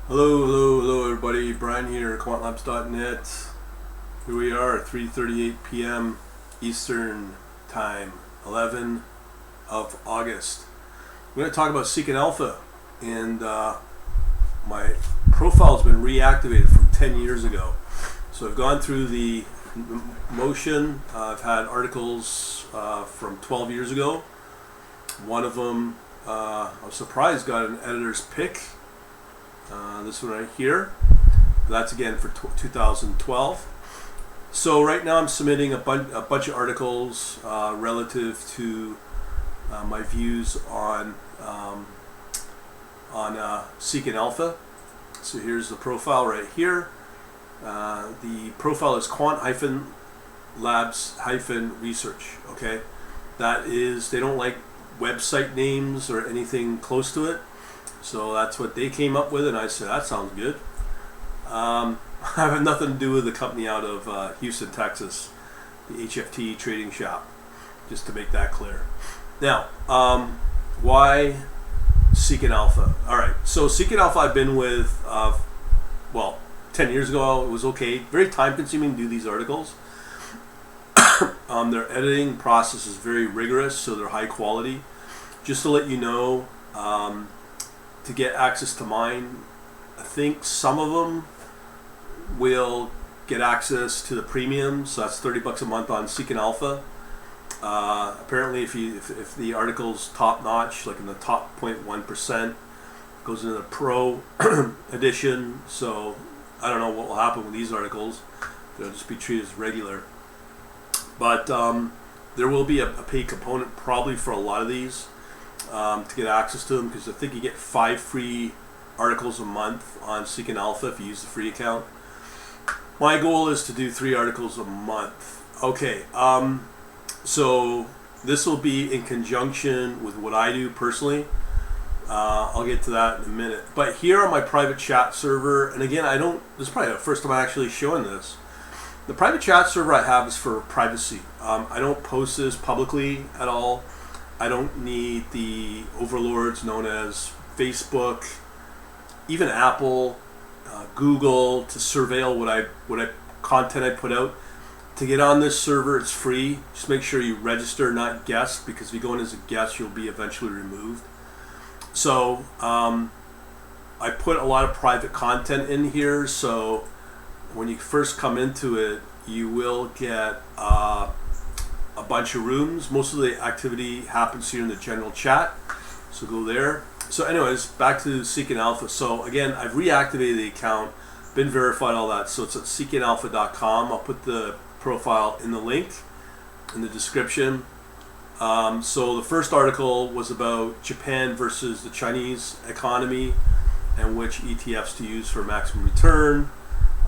Hello, everybody. Brian here, quantlabs.net. Here we are, 3:38 p.m. Eastern Time, 11 of August. We're going to talk about Seeking Alpha, and my profile has been reactivated from 10 years ago. So I've gone through the motion. I've had articles from 12 years ago. One of them, I was surprised, got an editor's pick. This one right here. That's again for 2012. So right now I'm submitting a bunch of articles relative to my views on Seeking Alpha. So here's the profile right here. The profile is quant-labs-research. Okay, that is, they don't like website names or anything close to it. So that's what they came up with, and I said, that sounds good. I have nothing to do with the company out of Houston, Texas, the HFT trading shop, just to make that clear. Now, why Seeking Alpha? All right, so Seeking Alpha I've been with, 10 years ago, it was okay. Very time consuming to do these articles. Their editing process is very rigorous, so they're high quality. Just to let you know, to get access to mine, I think some of them will get access to the premium, so that's $30 a month on Seeking Alpha. Apparently, if the article's top notch, like in the top 0.1%, goes into the Pro edition. So I don't know what will happen with these articles; they'll just be treated as regular. But there will be a paid component probably for a lot of these. To get access to them, because I think you get 5 free articles a month on Seeking Alpha if you use the free account. My goal is to do 3 articles a month. Okay, so this will be in conjunction with what I do personally. I'll get to that in a minute. But here on my private chat server, and again, this is probably the first time I'm actually showing this. The private chat server I have is for privacy. I don't post this publicly at all. I don't need the overlords known as Facebook, even Apple, Google to surveil what content I put out. To get on this server, it's free. Just make sure you register, not guest, because if you go in as a guest, you'll be eventually removed. So I put a lot of private content in here. So when you first come into it, you will get a bunch of rooms. Most of the activity happens here in the general chat, so go there. So anyways, back to Seeking Alpha. So again, I've reactivated the account, been verified, all that. So it's at seekingalpha.com. I'll put the profile in the link in the description. So the first article was about Japan versus the Chinese economy and which ETFs to use for maximum return.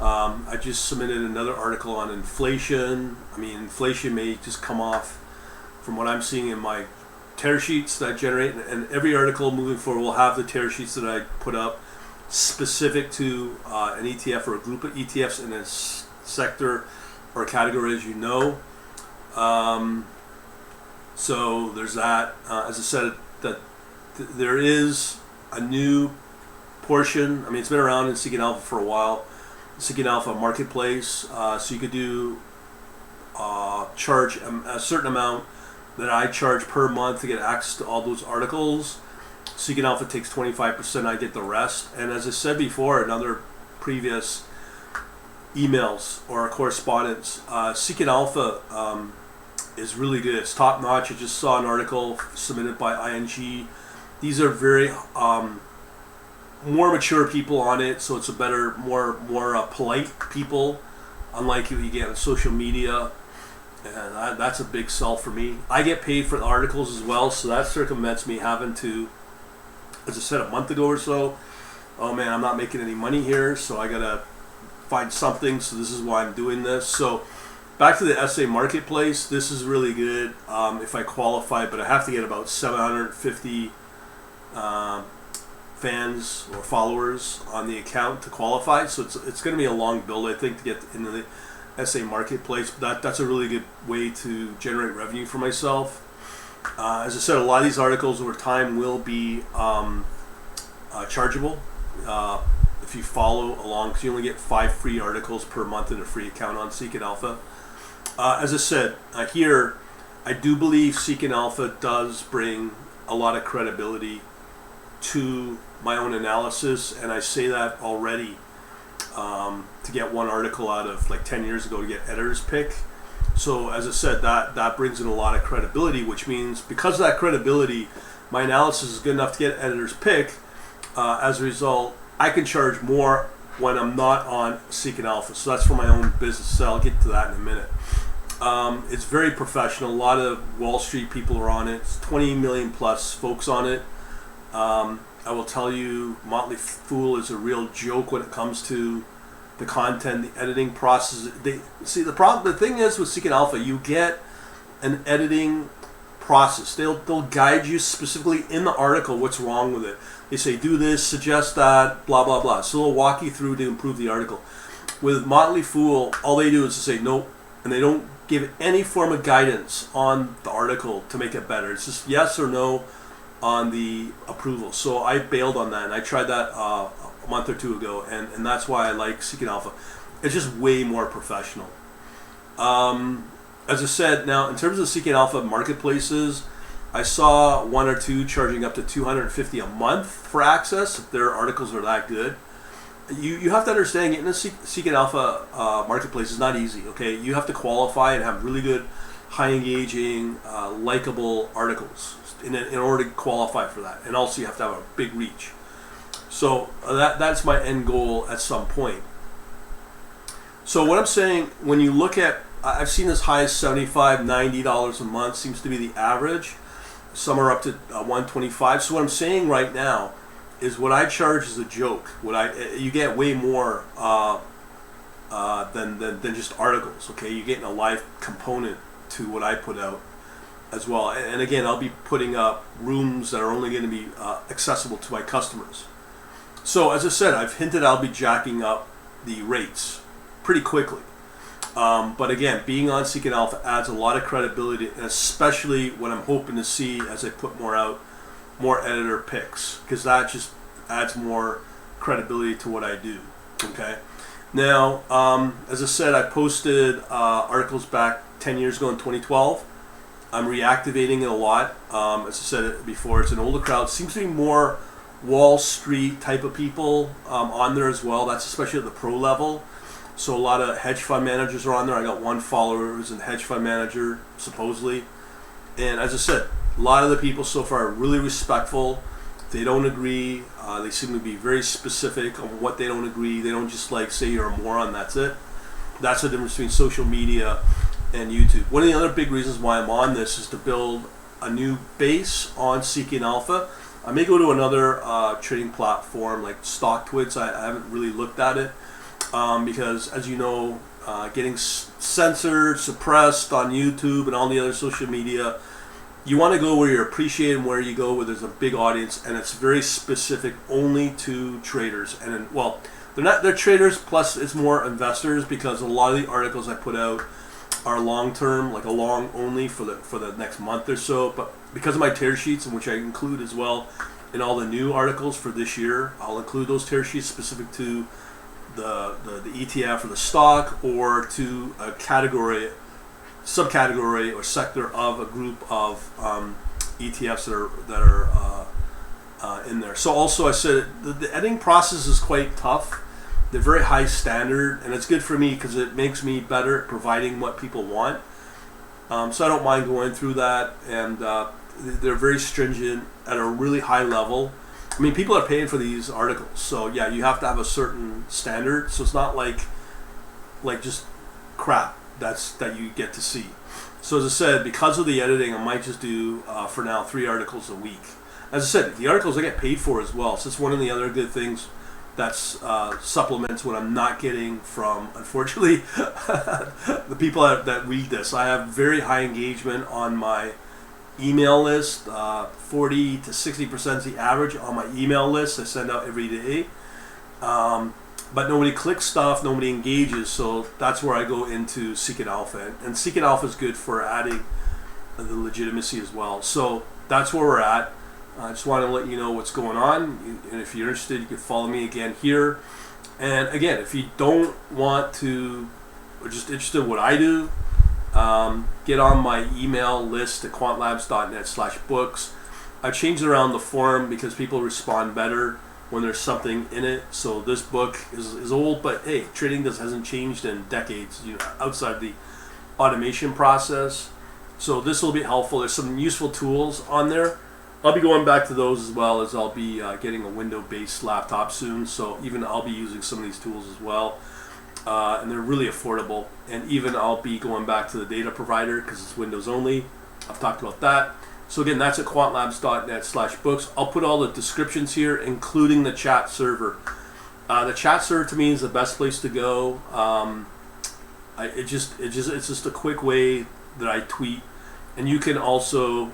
I just submitted another article on inflation. I mean, inflation may just come off from what I'm seeing in my tear sheets that I generate, and every article moving forward will have the tear sheets that I put up specific to an ETF or a group of ETFs in a sector or category, as you know. So there's that. As I said, there is a new portion. I mean, it's been around in Seeking Alpha for a while. Seeking Alpha Marketplace, so you could do charge a certain amount that I charge per month to get access to all those articles. Seeking Alpha takes 25%, I get the rest. And as I said before in other previous emails or correspondence, Seeking Alpha is really good. It's top notch. I just saw an article submitted by ING. These are very more mature people on it, so it's a better, more polite people, unlike what you get on social media, and that's a big sell for me. I get paid for the articles as well, so that circumvents me having to, as I said a month ago or so, oh man, I'm not making any money here, so I gotta find something, so this is why I'm doing this. So back to the SA Marketplace, this is really good if I qualify, but I have to get about 750 fans or followers on the account to qualify, so it's going to be a long build, I think, to get into the SA Marketplace. But that's a really good way to generate revenue for myself. As I said, a lot of these articles over time will be chargeable. if you follow along, because you only get 5 free articles per month in a free account on Seeking Alpha. As I said, here, I do believe Seeking Alpha does bring a lot of credibility to my own analysis, and I say that already. To get one article out of like 10 years ago to get editor's pick. So as I said, that brings in a lot of credibility, which means because of that credibility, my analysis is good enough to get editor's pick. As a result, I can charge more when I'm not on Seeking Alpha. So that's for my own business. So I'll get to that in a minute. It's very professional. A lot of Wall Street people are on it. It's 20 million plus folks on it. I will tell you, Motley Fool is a real joke when it comes to the content, the editing process. The thing is with Seeking Alpha, you get an editing process. They'll guide you specifically in the article what's wrong with it. They say do this, suggest that, blah blah blah. So they'll walk you through to improve the article. With Motley Fool, all they do is to say nope, and they don't give any form of guidance on the article to make it better. It's just yes or no on the approval. So I bailed on that, and I tried that a month or two ago, and that's why I like Seeking Alpha. It's just way more professional. As I said, now in terms of Seeking Alpha marketplaces, I saw one or two charging up to $250 a month for access if their articles are that good. You have to understand, getting a Seeking Alpha marketplace is not easy. Okay, you have to qualify and have really good, high engaging, likable articles in order to qualify for that, and also you have to have a big reach. So that's my end goal at some point. So what I'm saying, when you look at, I've seen as high as $75, $90 a month seems to be the average. Some are up to $125. So what I'm saying right now is what I charge is a joke. You get way more than just articles. Okay, you're getting a live component to what I put out as well. And again, I'll be putting up rooms that are only going to be accessible to my customers. So as I said, I've hinted I'll be jacking up the rates pretty quickly. But again, being on Seeking Alpha adds a lot of credibility, and especially what I'm hoping to see as I put more out, more editor picks, because that just adds more credibility to what I do. Okay. Now, as I said, I posted articles back 10 years ago in 2012. I'm reactivating it a lot. As I said before, it's an older crowd. Seems to be more Wall Street type of people on there as well. That's especially at the pro level. So a lot of hedge fund managers are on there. I got one follower who's a hedge fund manager, supposedly. And as I said, a lot of the people so far are really respectful. They don't agree. They seem to be very specific on what they don't agree. They don't just like say you're a moron, that's it. That's the difference between social media and YouTube. One of the other big reasons why I'm on this is to build a new base on Seeking Alpha. I may go to another trading platform like StockTwits. I haven't really looked at it because, as you know, getting censored, suppressed on YouTube and all the other social media, you want to go where you're appreciated, where you go where there's a big audience, and it's very specific only to traders. And well, they're traders, plus it's more investors, because a lot of the articles I put out are long term, like a long only for the next month or so. But because of my tear sheets, in which I include as well in all the new articles for this year, I'll include those tear sheets specific to the ETF or the stock, or to a category, subcategory or sector of a group of ETFs that are in there. So also I said the editing process is quite tough. They're very high standard, and it's good for me because it makes me better at providing what people want. So I don't mind going through that, and they're very stringent at a really high level. I mean, people are paying for these articles, so yeah, you have to have a certain standard. So it's not like just crap that you get to see. So as I said, because of the editing, I might just do for now 3 articles a week. As I said, the articles I get paid for as well. So it's one of the other good things that's supplements what I'm not getting from, unfortunately, the people that read this. I have very high engagement on my email list. 40 to 60% is the average on my email list I send out every day. But nobody clicks stuff, nobody engages, so that's where I go into Seeking Alpha. And Seeking Alpha is good for adding the legitimacy as well. So that's where we're at. I just want to let you know what's going on, and if you're interested, you can follow me again here. And again, if you don't want to, or just interested in what I do, get on my email list at quantlabs.net/books. I changed around the forum because people respond better when there's something in it. So this book is old, but hey, trading hasn't changed in decades, outside the automation process. So this will be helpful. There's some useful tools on there. I'll be going back to those as well, as I'll be getting a Windows-based laptop soon. So even I'll be using some of these tools as well. And they're really affordable. And even I'll be going back to the data provider because it's Windows only. I've talked about that. So again, that's at quantlabs.net/books. I'll put all the descriptions here, including the chat server. The chat server to me is the best place to go. It's just a quick way that I tweet, and you can also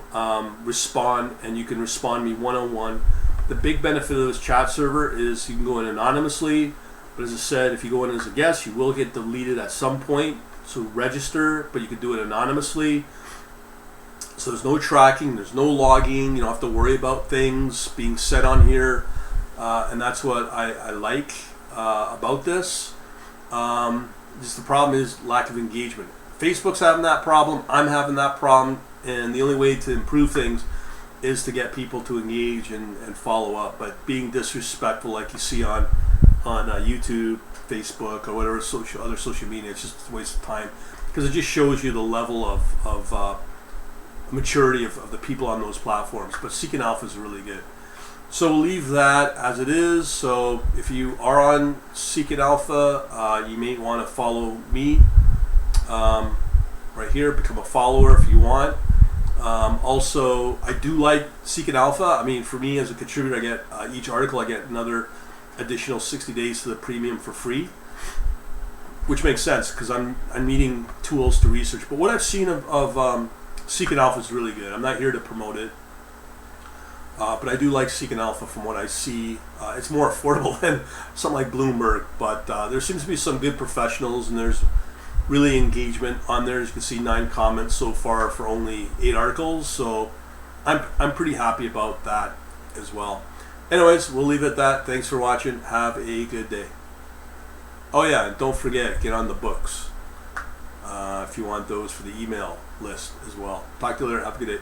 respond, and you can respond me one-on-one. The big benefit of this chat server is you can go in anonymously, but as I said, if you go in as a guest, you will get deleted at some point. So register, but you can do it anonymously. So there's no tracking, there's no logging, you don't have to worry about things being said on here, and that's what I like about this. Just the problem is lack of engagement. Facebook's having that problem, I'm having that problem, and the only way to improve things is to get people to engage and follow up. But being disrespectful like you see on YouTube, Facebook, or whatever other social media, it's just a waste of time, because it just shows you the level of maturity of the people on those platforms. But Seeking Alpha is really good. So we'll leave that as it is. So if you are on Seeking Alpha, you may want to follow me right here. Become a follower if you want. Also, I do like Seeking Alpha. I mean, for me as a contributor, I get each article, I get another additional 60 days to the premium for free, which makes sense because I'm needing tools to research. But what I've seen of Seeking Alpha is really good. I'm not here to promote it, but I do like Seeking Alpha from what I see. It's more affordable than something like Bloomberg, but there seems to be some good professionals, and there's really engagement on there. As you can see, 9 comments so far for only 8 articles, so I'm pretty happy about that as well. Anyways, we'll leave it at that. Thanks for watching. Have a good day. Oh yeah, and don't forget, get on the books if you want those for the email list as well. Talk to you later. Have a good day.